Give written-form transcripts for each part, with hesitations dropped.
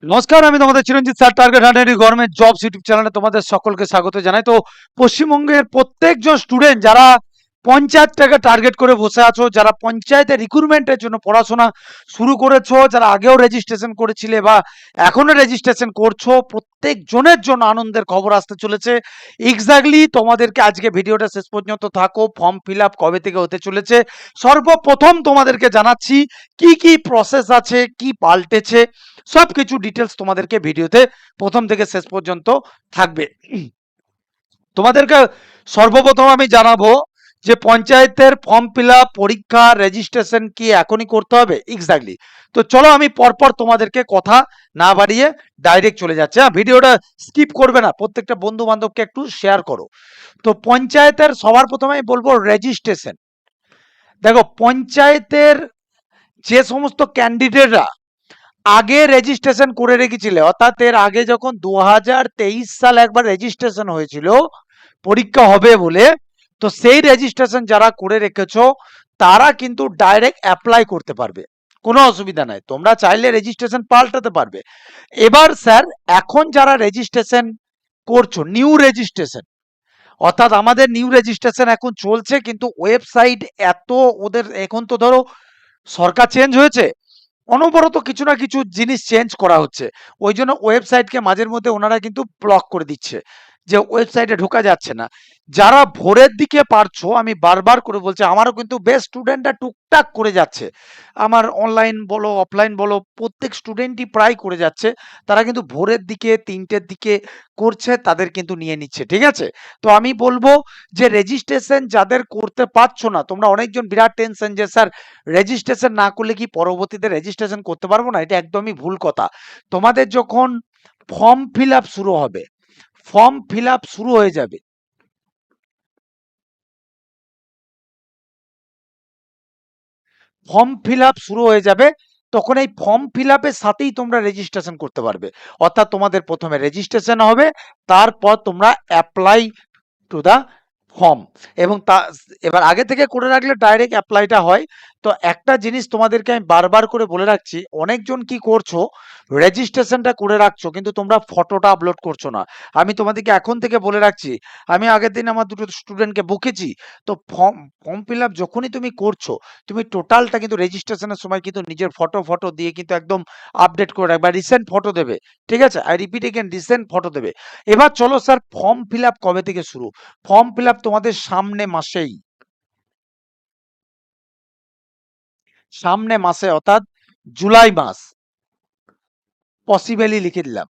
নমস্কার, আমি তোমাদের Chiranjit sir, target hundred government jobs YouTube চ্যানেলে তোমাদের সকলকে স্বাগত জানাই। তো পশ্চিমবঙ্গের প্রত্যেকজন স্টুডেন্ট যারা পঞ্চায়েতটাকে টার্গেট করে বসে আছো, যারা পঞ্চায়েতের রিক্রুটমেন্টের জন্য পড়াশোনা শুরু করেছো, যারা আগেও রেজিস্ট্রেশন করেছিলে বা এখনো রেজিস্ট্রেশন করছো, প্রত্যেক জনের জন্য আনন্দের খবর আসতে চলেছে। এক্স্যাক্টলি তোমাদেরকে আজকে ভিডিওটা শেষ পর্যন্ত থাকো। ফর্ম ফিল আপ কবে থেকে হতে চলেছে সর্বপ্রথম তোমাদেরকে জানাচ্ছি, কি কি প্রসেস আছে, কি পাল্টেছে, সবকিছু ডিটেলস তোমাদেরকে ভিডিওতে প্রথম থেকে শেষ পর্যন্ত থাকবে। তোমাদেরকে সর্বপ্রথম আমি জানাবো যে পঞ্চায়েতের ফর্ম ফিল আপ, পরীক্ষা, রেজিস্ট্রেশন কি এখনই করতে হবে এক্স্যাক্টলি। তো চলো আমি পরপর তোমাদেরকে কথা না বাড়িয়ে ডাইরেক্ট চলে যাচ্ছে। হ্যাঁ, ভিডিওটা স্কিপ করবে না, প্রত্যেকটা বন্ধু বান্ধবকে একটু শেয়ার করো। তো পঞ্চায়েতের সবার প্রথমে আমি বলবো রেজিস্ট্রেশন। দেখো, পঞ্চায়েতের যে সমস্ত ক্যান্ডিডেটরা আগে রেজিস্ট্রেশন করে রেখেছিলে, অর্থাৎ এর আগে যখন 2023 সাল একবার রেজিস্ট্রেশন হয়েছিল পরীক্ষা হবে বলে, তো সেই রেজিস্ট্রেশন যারা করে রেখেছো তারা কিন্তু ডাইরেক্ট অ্যাপ্লাই করতে পারবে, কোনো অসুবিধা নাই। তোমরা চাইলে রেজিস্ট্রেশন পাল্টাতে পারবে। এবার স্যার, এখন যারা রেজিস্ট্রেশন করছো নিউ রেজিস্ট্রেশন, অর্থাৎ আমাদের নিউ রেজিস্ট্রেশন এখন চলছে, কিন্তু ওয়েবসাইট এত ওদের, এখন তো ধরো সরকার চেঞ্জ হয়েছে, অনবরত কিছু না কিছু জিনিস চেঞ্জ করা হচ্ছে। ওই জন্য ওয়েবসাইটকে মাঝের মধ্যে ওনারা কিন্তু ব্লক করে দিচ্ছে, যে ওয়েবসাইটে ঢোকা যাচ্ছে না। যারা ভোরের দিকে পারছো, আমি বারবার করে বলছি, আমারও কিন্তু বেশ স্টুডেন্টরা টুকটাক করে যাচ্ছে, আমার অনলাইন বলো অফলাইন বলো প্রত্যেক স্টুডেন্টই প্রায় করে যাচ্ছে। তারা কিন্তু ভোরের দিকে 3টের দিকে করছে, তাদের কিন্তু নিয়ে নিচ্ছে, ঠিক আছে। তো আমি বলবো যে রেজিস্ট্রেশন যাদের করতে পারছো না, তোমরা অনেকজন বিরাট টেনশন যে স্যার রেজিস্ট্রেশন না করলে কি পরবর্তীতে রেজিস্ট্রেশন করতে পারবো না, এটা একদমই ভুল কথা। তোমাদের যখন ফর্ম ফিল আপ শুরু হবে, ফর্ম ফিল আপ শুরু হয়ে যাবে, ফর্ম ফিল আপ শুরু হয়ে যাবে, তখন এই ফর্ম ফিল আপের সাথেই তোমরা রেজিস্ট্রেশন করতে পারবে। অর্থাৎ তোমাদের প্রথমে রেজিস্ট্রেশন হবে, তারপর তোমরা অ্যাপ্লাই টু দা ফর্ম, এবং তা এবার আগে থেকে করে রাখলে ডাইরেক্ট অ্যাপ্লাইটা হয়। তো একটা জিনিস তোমাদেরকে আমি বারবার করে বলে রাখছি, অনেকজন কি করছো, রেজিস্ট্রেশনটা করে রাখছো কিন্তু তোমরা ফটোটা আপলোড করছো না। আমি তোমাদেরকে এখন থেকে বলে রাখছি, আমি আগের দিন আমার দুটো স্টুডেন্টকে বকেছি। তো ফর্ম ফর্ম ফিল আপ যখনই তুমি করছো, তুমি টোটালটা কিন্তু রেজিস্ট্রেশনের সময় কিন্তু নিজের ফটো ফটো দিয়ে কিন্তু একদম আপডেট করে রাখবে, রিসেন্ট ফটো দেবে, ঠিক আছে। I repeat again, recent photo দেবে। এবার চলো স্যার, ফর্ম ফিল আপ কবে থেকে শুরু? ফর্ম ফিল আপ তোমাদের সামনে মাসেই, সামনে মাসে অর্থাৎ জুলাই মাস, পসিবলি লিখে দিলাম।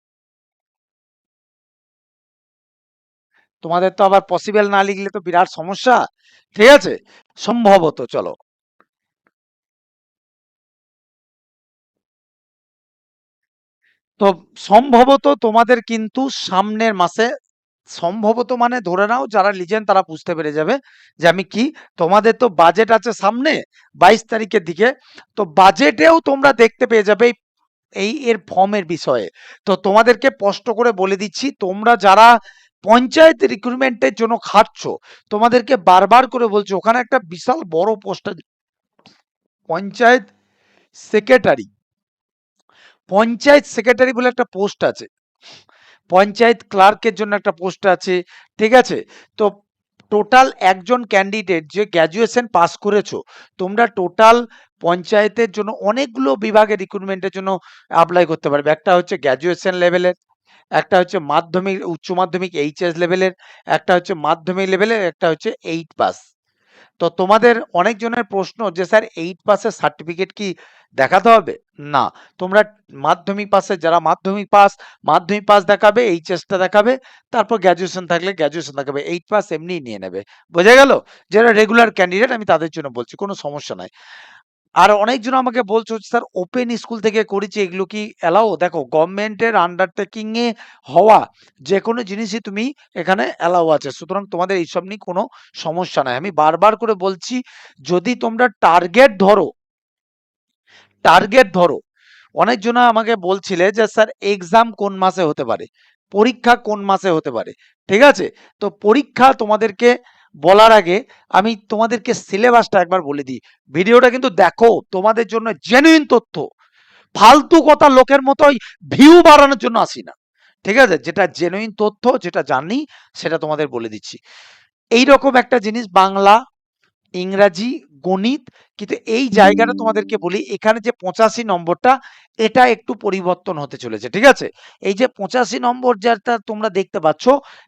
তোমাদের তো আবার পসিবল না লিখলে তো বিরাট সমস্যা, ঠিক আছে। সম্ভবত, চলো, তো সম্ভবত তোমাদের কিন্তু সামনের মাসে, সম্ভবত মানে ধরে নাও যারা লিজেন তারা বুঝতে পেরে যাবে যে আমি কি, তোমাদের তো বাজেট আছে সামনে 22 তারিখের দিকে। তো বাজেটেও তোমরা দেখতে পেয়ে যাবে এই এর ফর্মের বিষয়ে। তো তোমাদেরকে স্পষ্ট করে বলে দিচ্ছি, তোমরা যারা পঞ্চায়েত রিক্রুটমেন্টের জন্য খাটছো, তোমাদেরকে বারবার করে বলছি, ওখানে একটা বিশাল বড় পোস্ট আছে, পঞ্চায়েত সেক্রেটারি, পঞ্চায়েত সেক্রেটারি বলে একটা পোস্ট আছে, পঞ্চায়েত ক্লার্কের জন্য একটা পোস্ট আছে, ঠিক আছে। তো টোটাল একজন ক্যান্ডিডেট যে গ্র্যাজুয়েশন পাস করেছো, তোমরা টোটাল পঞ্চায়েতের জন্য অনেকগুলো বিভাগের রিক্রুটমেন্টের জন্য অ্যাপ্লাই করতে পারবে। একটা হচ্ছে গ্র্যাজুয়েশন লেভেলের, একটা হচ্ছে মাধ্যমিক উচ্চ মাধ্যমিক এইচএস লেভেলের, একটা হচ্ছে মাধ্যমিক লেভেলের, একটা হচ্ছে 8 পাস। তো তোমাদের অনেকজনের প্রশ্ন যে স্যার 8 পাসের সার্টিফিকেট কি দেখাতে হবে? না, তোমরা মাধ্যমিক পাসে, যারা মাধ্যমিক পাস, মাধ্যমিক পাস দেখাবে, এইচএসটা দেখাবে, তারপর গ্র্যাজুয়েশন থাকলে গ্র্যাজুয়েশন দেখাবে, 8 পাস এমনি নিয়ে নেবে। বোঝা গেল? যারা রেগুলার ক্যান্ডিডেট আমি তাদের জন্য বলছি, কোনো সমস্যা নাই। আর অনেকজন আমাকে বলছো স্যার ওপেন স্কুল থেকে করেছি, এগুলো কি অ্যালাউ? দেখো, গভর্নমেন্টের আন্ডারটেকিং এ হওয়া যে কোনো জিনিসই তুমি এখানে অ্যালাউ আছে, সুতরাং তোমাদের এইসব নিয়ে কোনো সমস্যা নাই। আমি বারবার করে বলছি, যদি তোমরা টার্গেট ধরো, টার্গেট ধরো, অনেকজন আমাকে বলছিলে যে স্যার এক্সাম কোন মাসে হতে পারে, পরীক্ষা কোন মাসে হতে পারে, ঠিক আছে। তো পরীক্ষা তোমাদেরকে বলার আগে আমি তোমাদেরকে সিলেবাসটা একবার বলে দিই। ভিডিওটা কিন্তু দেখো, তোমাদের জন্য জেনুইন তথ্য, ফালতু কথা লোকের মতোই ভিউ বাড়ানোর জন্য আসি না, ঠিক আছে? যেটা জেনুইন তথ্য, যেটা জানি সেটা তোমাদের বলে দিচ্ছি। এইরকম একটা জিনিস বাংলা, ইংরাজি, গণিত, কিন্তু এই জায়গাটা তোমাদেরকে বলি, এখানে যে 85 নম্বরটা, এটা একটু পরিবর্তন হতে চলেছে, ঠিক আছে? এই যে 85 নম্বর যেটা তোমরা দেখতে পাচ্ছ,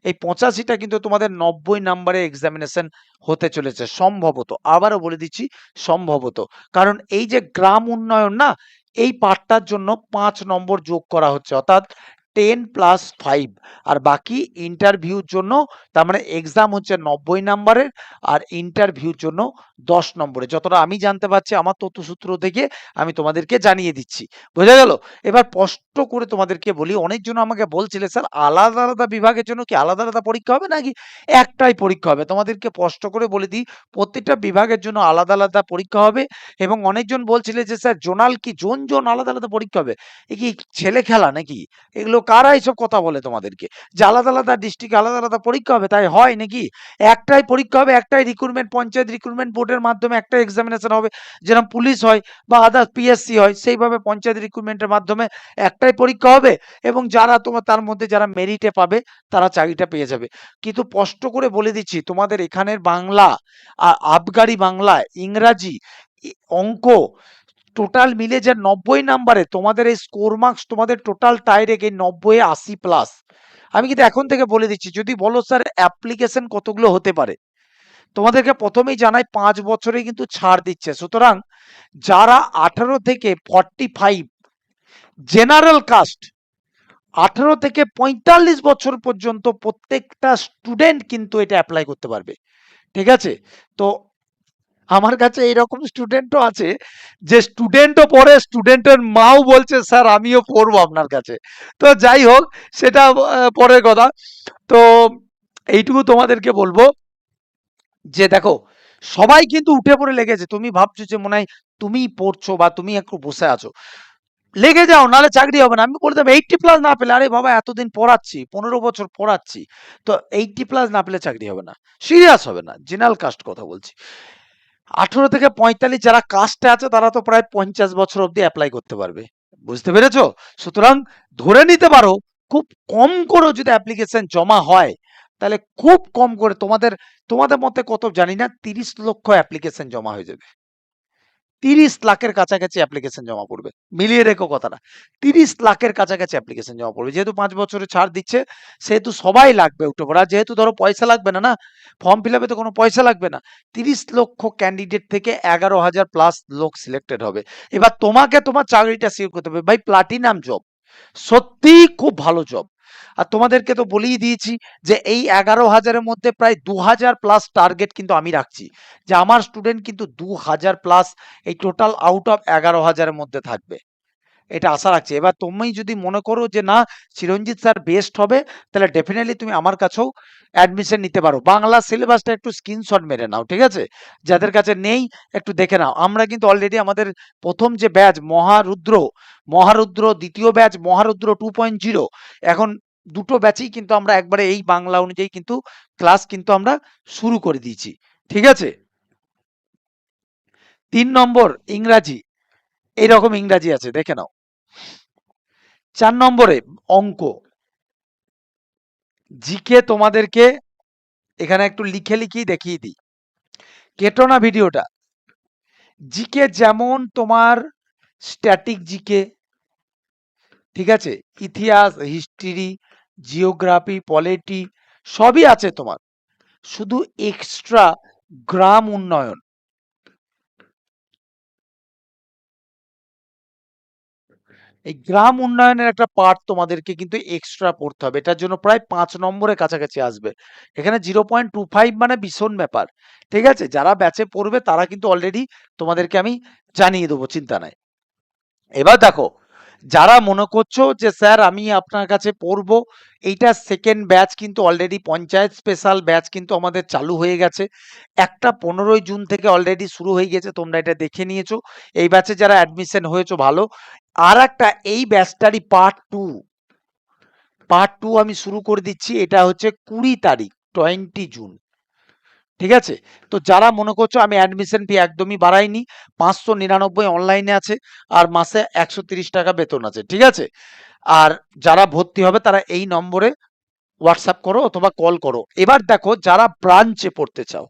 এই 85টা কিন্তু তোমাদের 90 নম্বরে এক্সামিনেশন হতে চলেছে সম্ভবত। আবারও বলে দিচ্ছি সম্ভবত, কারণ এই যে গ্রাম উন্নয়ন না, এই পার্টটার জন্য 5 নম্বর যোগ করা হচ্ছে, অর্থাৎ 10+5, আর বাকি ইন্টারভিউর জন্য, তার মানে এক্সাম হচ্ছে 90 নম্বরের আর ইন্টারভিউর জন্য 10 নম্বরে, যতটা আমি জানতে পারছি আমার তথ্যসূত্র থেকে আমি তোমাদেরকে জানিয়ে দিচ্ছি। বোঝা গেল? এবার স্পষ্ট করে তোমাদেরকে বলি, অনেকজন আমাকে বলছিলে স্যার আলাদা আলাদা বিভাগের জন্য কি আলাদা আলাদা পরীক্ষা হবে নাকি একটাই পরীক্ষা হবে? তোমাদেরকে স্পষ্ট করে বলে দিই, প্রত্যেকটা বিভাগের জন্য আলাদা আলাদা পরীক্ষা হবে। এবং অনেকজন বলছিলে যে স্যার জোনাল কি জোন আলাদা আলাদা পরীক্ষা হবে? এ কি ছেলে খেলা নাকি? এগুলো কারা এইসব কথা বলে তোমাদেরকে যে আলাদা আলাদা ডিস্ট্রিক্ট আলাদা আলাদা পরীক্ষা হবে? তাই হয় নাকি? একটাই পরীক্ষা হবে, একটাই রিক্রুটমেন্ট, পঞ্চায়েত রিক্রুটমেন্ট বোর্ডের মাধ্যমে একটাই এক্সামিনেশন হবে, যেরকম পুলিশ হয় বা আদার্স পিএসসি হয়, সেইভাবে পঞ্চায়েত রিক্রুটমেন্টের মাধ্যমে একটাই পরীক্ষা হবে, এবং যারা তোমার তার মধ্যে যারা মেরিটে পাবে তারা চাকরিটা পেয়ে যাবে। কিন্তু স্পষ্ট করে বলে দিচ্ছি, তোমাদের এখানের বাংলা, আবগারি বাংলা, ইংরাজি, অঙ্ক, টোটাল মিলে যে 90 নাম্বারে তোমাদের এই স্কোর মার্কস, তোমাদের টোটাল টাইরেক এই 90 এ 80+। আমি কিন্তু এখন থেকে বলে দিচ্ছি, যদি বলো স্যার অ্যাপ্লিকেশন কতগুলো হতে পারে, তোমাদেরকে প্রথমেই জানাই 5 বছরে কিন্তু ছাড় দিচ্ছে। সুতরাং যারা 18 থেকে 45 জেনারেল কাস্ট, 18 থেকে 45 বছর পর্যন্ত প্রত্যেকটা স্টুডেন্ট কিন্তু এটা অ্যাপ্লাই করতে পারবে, ঠিক আছে? তো আমার কাছে এইরকম স্টুডেন্টও আছে যে স্টুডেন্টও পড়ে, স্টুডেন্টের মাও বলছে স্যার আমিও পড়বো আপনার কাছে। তো যাই হোক, সেটা পরের কথা। তো এইটুকু তোমাদেরকে বলবো যে দেখো, সবাই কিন্তু উঠে পড়ে লেগেছে। তুমি ভাবছো যে মনে হয় তুমি পড়ছো বা তুমি একটু বসে আছো, লেগে যাও, নাহলে চাকরি হবে না। আমি বলে দেবো 80+ না পেলে, আরে বাবা এতদিন পড়াচ্ছি, 15 বছর পড়াচ্ছি, তো 80+ না পেলে চাকরি হবে না, সিরিয়াস হবে না। জেনারেল কাস্ট কথা বলছি। 18 থেকে 45 যারা কাস্টে আছে তারা তো প্রায় 50 বছর অবধি অ্যাপ্লাই করতে পারবে। বুঝতে পেরেছো? সুতরাং ধরে নিতে পারো, খুব কম করেও যদি অ্যাপ্লিকেশন জমা হয়, তাহলে খুব কম করে তোমাদের তোমাদের মধ্যে কত জানি না, 30 লক্ষ অ্যাপ্লিকেশন জমা হয়ে যাবে। 30 লাখের কাছাকাছি অ্যাপ্লিকেশন জমা পড়বে। মিলিয়ে রেখো কথাটা। 30 লাখের কাছাকাছি অ্যাপ্লিকেশন জমা পড়বে। যেহেতু 5 বছরের ছাড় দিচ্ছে, সেহেতু সবাই লাগবে উঠে পড়া। যেহেতু ধরো পয়সা লাগবে না, না? ফর্ম ফিল আপে তো কোনো পয়সা লাগবে না। 30 লক্ষ ক্যান্ডিডেট থেকে 11,000 প্লাস লোক সিলেক্টেড হবে। এবার তোমাকে তোমার চাকরিটা সিকিউর করতে হবে। ভাই প্লাটিনাম জব। সত্যিই খুব ভালো জব। আর তোমাদেরকে তো বলেই দিয়েছি যে এই 11,000-এর মধ্যে প্রায় 2,000 প্লাস টার্গেট কিন্তু আমি রাখছি। যে আমার স্টুডেন্ট কিন্তু 2,000 প্লাস এই টোটাল আউট অফ 11,000-এর মধ্যে থাকবে। এটা আশা রাখছি। এবার তুমি যদি মনে করো যে না, চিরঞ্জিত স্যার বেস্ট হবে, তাহলে ডেফিনেটলি তুমি আমার কাছেও অ্যাডমিশন নিতে পারো। বাংলা সিলেবাসটা একটু স্ক্রিনশট মেরে নাও, ঠিক আছে? যাদের কাছে নেই একটু দেখে নাও। আমরা কিন্তু অলরেডি আমাদের প্রথম যে ব্যাচ মহারুদ্র, দ্বিতীয় ব্যাচ মহারুদ্র 2.0, এখন দুটো ব্যাচই কিন্তু আমরা একবারে এই বাংলা অনুযায়ী কিন্তু ক্লাস কিন্তু আমরা শুরু করে দিয়েছি, ঠিক আছে? 3 নম্বর ইংরাজি, এইরকম ইংরাজি আছে, দেখে নাও। 4 নম্বরে অঙ্ক, জিকে তোমাদেরকে এখানে একটু লিখে লিখেই দেখিয়ে দিই, কেটো না ভিডিওটা। জিকে যেমন তোমার স্ট্যাটিক জিকে, ঠিক আছে, ইতিহাস, হিস্ট্রি, জিওগ্রাফি, পলিটি, সবই আছে তোমার। শুধু এক্সট্রা গ্রাম উন্নয়ন, এই গ্রাম উন্নয়নের একটা পার্ট তোমাদেরকে কিন্তু এক্সট্রা পড়তে হবে। এটার জন্য প্রায় 5 নম্বরের কাছাকাছি আসবে। এখানে 0.25 মানে ভীষণ ব্যাপার, ঠিক আছে? যারা ব্যাচে পড়বে তারা কিন্তু অলরেডি তোমাদেরকে আমি জানিয়ে দেবো, চিন্তা নাই। এবার দেখো, যারা মনে করছো যে স্যার আমি আপনার কাছে পড়বো, এইটা সেকেন্ড ব্যাচ কিন্তু অলরেডি পঞ্চায়েত স্পেশাল ব্যাচ কিন্তু আমাদের চালু হয়ে গেছে। একটা 15 জুন থেকে অলরেডি শুরু হয়ে গেছে, তোমরা এটা দেখে নিয়েছো। এই ব্যাচে যারা অ্যাডমিশন হয়েছো ভালো। আর একটা এই ব্যাচটারই পার্ট টু আমি শুরু করে দিচ্ছি। এটা হচ্ছে 20 তারিখ, 20 জুন, ঠিক আছে? তো যারা মনে করছো আমি অ্যাডমিশন ফি একদমই বাড়াইনি, 599 অনলাইনে আছে আর মাসে 130 টাকা বেতন আছে। ঠিক আছে? আর যারা ভর্তি হবে তারা এই নম্বরে হোয়াটসঅ্যাপ করো অথবা কল করো। এবার দেখো যারা ব্রাঞ্চে পড়তে চাও,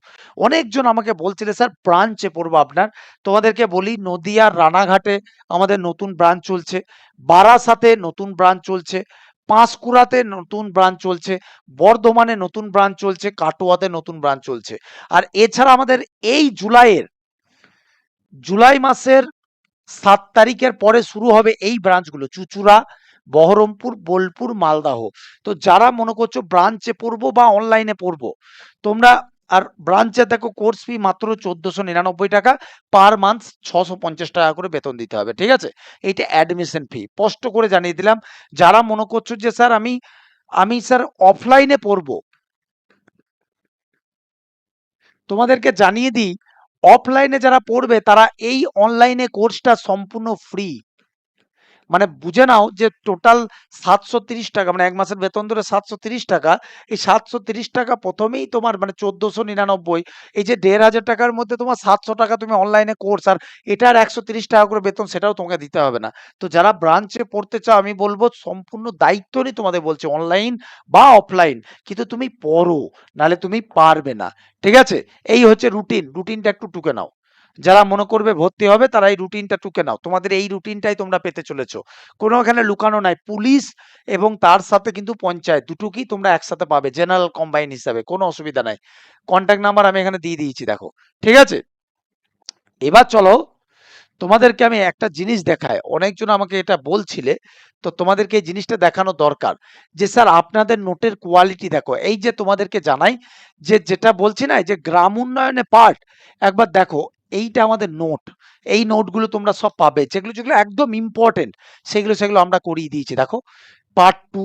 অনেকজন আমাকে বলছিলে স্যার ব্রাঞ্চে পড়বো আপনার। তোমাদেরকে বলি নদিয়ার রানাঘাটে আমাদের নতুন ব্রাঞ্চ চলছে, বারাসাতে নতুন ব্রাঞ্চ চলছে, পাঁশকুড়াতে নতুন ব্রাঞ্চ চলছে, বর্ধমানে নতুন ব্রাঞ্চ চলছে, কাটোয়াতে নতুন ব্রাঞ্চ চলছে। আর এছাড়া আমাদের এই জুলাই মাসের 7 তারিখের পরে শুরু হবে এই ব্রাঞ্চগুলো, চুঁচুড়া, বহরমপুর, বোলপুর, মালদাহ। তো যারা মনে করছো ব্রাঞ্চে পড়বো বা অনলাইনে পড়বো, তোমরা আর ব্রাঞ্চে দেখো কোর্স ফি মাত্র 1499 টাকা, পার মান্থ 650 টাকা করে বেতন দিতে হবে। ঠিক আছে? এইটা অ্যাডমিশন ফি, স্পষ্ট করে জানিয়ে দিলাম। যারা মনে করছো যে স্যার আমি স্যার অফলাইনে পড়বো, তোমাদেরকে জানিয়ে দিই, অফলাইনে যারা পড়বে তারা এই অনলাইনে কোর্সটা সম্পূর্ণ ফ্রি। মানে বুঝে নাও যে টোটাল 730 টাকা, মানে এক মাসের বেতন ধরে 730 টাকা। এই 730 টাকা প্রথমেই তোমার মানে 1499, এই যে 1500 টাকার মধ্যে তোমার 700 টাকা তুমি অনলাইনে কোর্স, আর এটার 130 টাকা করে বেতন, সেটাও তোমাকে দিতে হবে না। তো যারা ব্রাঞ্চে পড়তে চাও আমি বলবো সম্পূর্ণ দায়িত্ব নিয়ে তোমাদের বলছি, অনলাইন বা অফলাইন, কিন্তু তুমি পড়ো, নালে তুমি পারবে না। ঠিক আছে? এই হচ্ছে রুটিনটা একটু টুকে নাও। যারা মনে করবে ভর্তি হবে তারা এই রুটিনটা টুকে নাও, তোমাদের এই রুটিনটাই তোমরা পেতে চলেছো। কোনো এখানে লুকানো নাই, পুলিশ এবং তার সাথে কিন্তু পঞ্চায়েত দুটোকেই তোমরা একসাথে পাবে জেনারেল কম্বাইন হিসাবে, কোনো অসুবিধা নাই। কন্ট্যাক্ট নাম্বার আমি এখানে দিয়ে দিয়েছি, দেখো। ঠিক আছে? এবার চলো তোমাদেরকে আমি একটা জিনিস দেখাই, অনেকজন আমাকে এটা বলছিলে, তো তোমাদেরকে এই জিনিসটা দেখানো দরকার যে স্যার আপনাদের নোটের কোয়ালিটি দেখো। এই যে তোমাদেরকে জানাই যে যেটা বলছি না, এই যে গ্রাম উন্নয়নে পার্ট, একবার দেখো, এইটা আমাদের নোট। এই নোটগুলো তোমরা সব পাবে, যেগুলো যেগুলো একদম ইম্পর্টেন্ট সেগুলো আমরা করিয়ে দিয়েছি। দেখো পার্ট 2,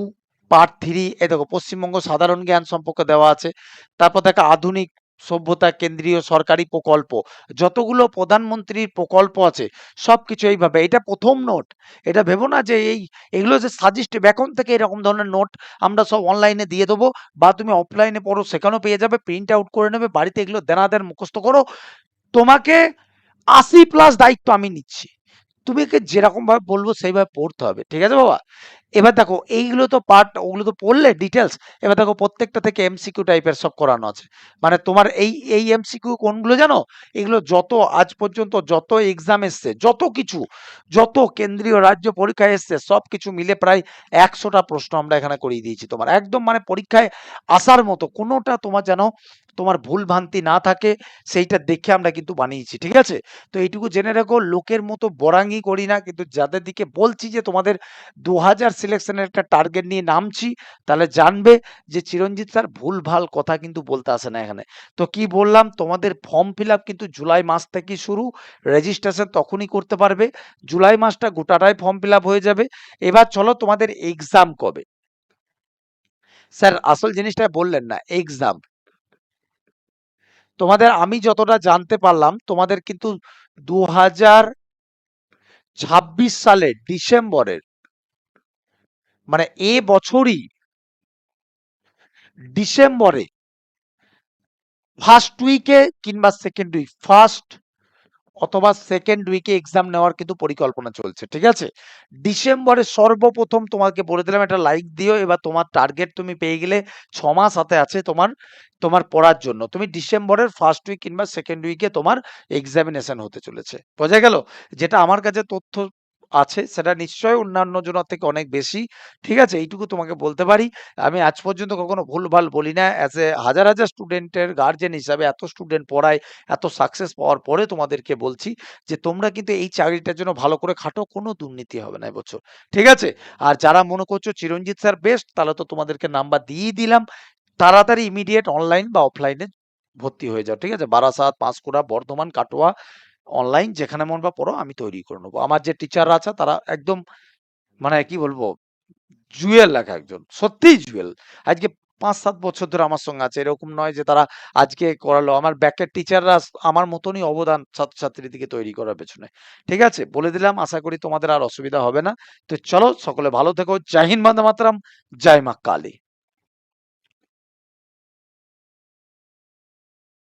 পার্ট 3, এ দেখো পশ্চিমবঙ্গ সাধারণ জ্ঞান সম্পর্কে দেওয়া আছে। তারপর দেখো আধুনিক সভ্যতা কেন্দ্রীয় সরকারি প্রকল্প, যতগুলো প্রধানমন্ত্রীর প্রকল্প আছে সবকিছু এইভাবে। এটা প্রথম নোট। এটা ভেবো না যে এগুলো যে সাজেস্টিভ, এখন থেকে এরকম ধরনের নোট আমরা সব অনলাইনে দিয়ে দেবো, বা তুমি অফলাইনে পড়ো সেখানেও পেয়ে যাবে, প্রিন্ট আউট করে নেবে, বাড়িতে এগুলো দেনাদের মুখস্থ করো। তোমাকে 80+ দায়িত্ব আমি নিচ্ছি, তুমি যেরকম ভাবে বলবো সেইভাবে পড়তে হবে। ঠিক আছে বাবা? এবার দেখো এইগুলো তো পার্ট, ওগুলো তো পড়লে ডিটেলস। এবার দেখো প্রত্যেকটা থেকে এমসিকিউ টাইপের সব করানো আছে। মানে তোমার এই এমসিকিউ কোনগুলো জানো? এগুলো যত আজ পর্যন্ত যত এক্সাম এসছে, যত কিছু, যত কেন্দ্রীয় রাজ্য পরীক্ষায় এসছে সব কিছু মিলে প্রায় 100টা প্রশ্ন আমরা এখানে করিয়ে দিয়েছি তোমার, একদম মানে পরীক্ষায় আসার মতো, কোনোটা তোমার যেন তোমার ভুল ভ্রান্তি না থাকে সেইটা দেখে আমরা কিন্তু বানিয়েছি। ঠিক আছে? তো এইটুকু জেনে রাখো, লোকের মতো বরাঙ্গি করি না, কিন্তু যাদের দিকে বলছি যে তোমাদের 2000 সিলেকশনের একটা টার্গেট নিয়ে নামছি, তাহলে জানবে যে চিরঞ্জিত স্যার ভুলভাল কথা কিন্তু বলতে আসে না এখানে। তো কি বললাম, তোমাদের ফর্ম ফিল আপ কিন্তু জুলাই মাস থেকে শুরু, রেজিস্ট্রেশন তখনই করতে পারবে। জুলাই মাসটা গোটাটাই ফর্ম ফিল আপ হয়ে যাবে। এবার চলো তোমাদের এক্সাম কবে? স্যার আসল জিনিসটা বললেন না, এক্সাম তোমাদের আমি যতটা জানতে পারলাম তোমাদের কিন্তু 2026 সালের ডিসেম্বরের, মানে এ বছরই ডিসেম্বরে ফার্স্ট উইকে কিংবা সেকেন্ড উইক, ফার্স্ট অথবা সেকেন্ড উইকে এক্সাম নেওয়ার কিন্তু পরিকল্পনা চলছে। ঠিক আছে? ডিসেম্বরে সর্বপ্রথম তোমাকে বলে দিলাম, একটা লাইক দিও। এবার তোমার টার্গেট তুমি পেয়ে গেলে, 6 মাস হাতে আছে তোমার তোমার পড়ার জন্য। তুমি ডিসেম্বরের ফার্স্ট উইক কিংবা সেকেন্ড উইকে তোমার এক্সামিনেশন হতে চলেছে। বোঝা গেল? যেটা আমার কাছে তথ্য আছে সেটা নিশ্চয়ই অন্যান্য জনের থেকে অনেক বেশি। ঠিক আছে? এইটুকু তোমাকে বলতে পারি। আমি আজ পর্যন্ত কখনো ভুলভাল বলি না। অ্যাজ এ হাজার স্টুডেন্টের গার্ডিয়ান হিসাবে, এত স্টুডেন্ট পড়াই, এত সাকসেস পাওয়ার পরে তোমাদেরকে বলছি যে তোমরা কিন্তু এই চাকরিটার জন্য ভালো করে খাটো, কোনো দুর্নীতি হবে না এবছর। ঠিক আছে? আর যারা মনে করছো চিরঞ্জিত স্যার বেস্ট, তাহলে তো তোমাদেরকে নাম্বার দিয়েই দিলাম। তাড়াতাড়ি ইমিডিয়েট অনলাইন বা অফলাইনে ভর্তি হয়ে যাও। ঠিক আছে? বারাসাত, পাঁশকুড়া, বর্ধমান, কাটোয়া, অনলাইন যেখানে মন বা পড়ো আমি তৈরি করে নেবো। আমার যে টিচাররা আছে তারা একদম মানে কি বলবো, জুয়েল লেখা একজন, সত্যিই জুয়েল। আজকে 5-7 বছর ধরে আমার সঙ্গে আছে, এরকম নয় যে তারা আজকে করালো। আমার ব্যাকের টিচাররা আমার মতনই অবদান ছাত্রছাত্রীদিকে তৈরি করার পেছনে। ঠিক আছে? বলে দিলাম, আশা করি তোমাদের আর অসুবিধা হবে না। তো চলো সকলে ভালো থেকো। জয় হিন্দ, বন্দে মাতরম, জয় মা কালী।